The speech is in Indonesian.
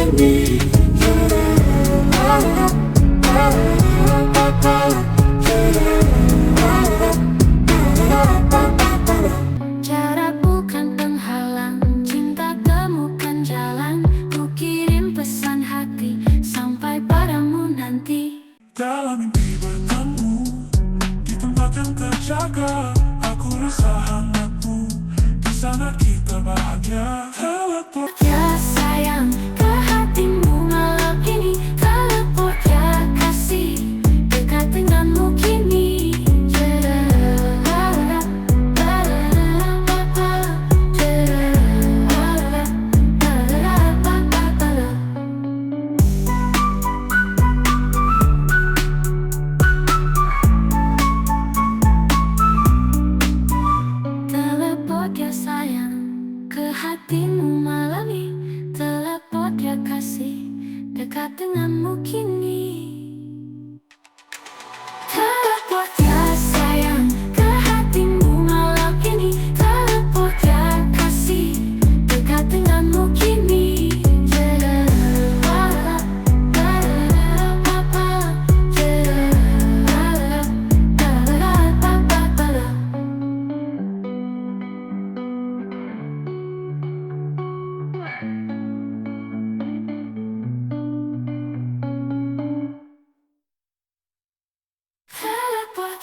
kini. Jarak bukan penghalang, cinta temukan jalan. Ku kirim pesan hati sampai padamu nanti. Dalam mimpi bertemu di tempat yang terjaga, aku rasa hangatmu. Di sana kita bahagia. Teleport Ya sayang, ke hatimu malam ini. Teleport ya kasih, dekat denganmu kini. Teleport ya sayang, ke hatimu malam ini. Teleport ya kasih, dekat denganmu kini. Teleport ya sayang, ke hatimu malam ini. Teleport ya kasih, dekat denganmu kini. Teleport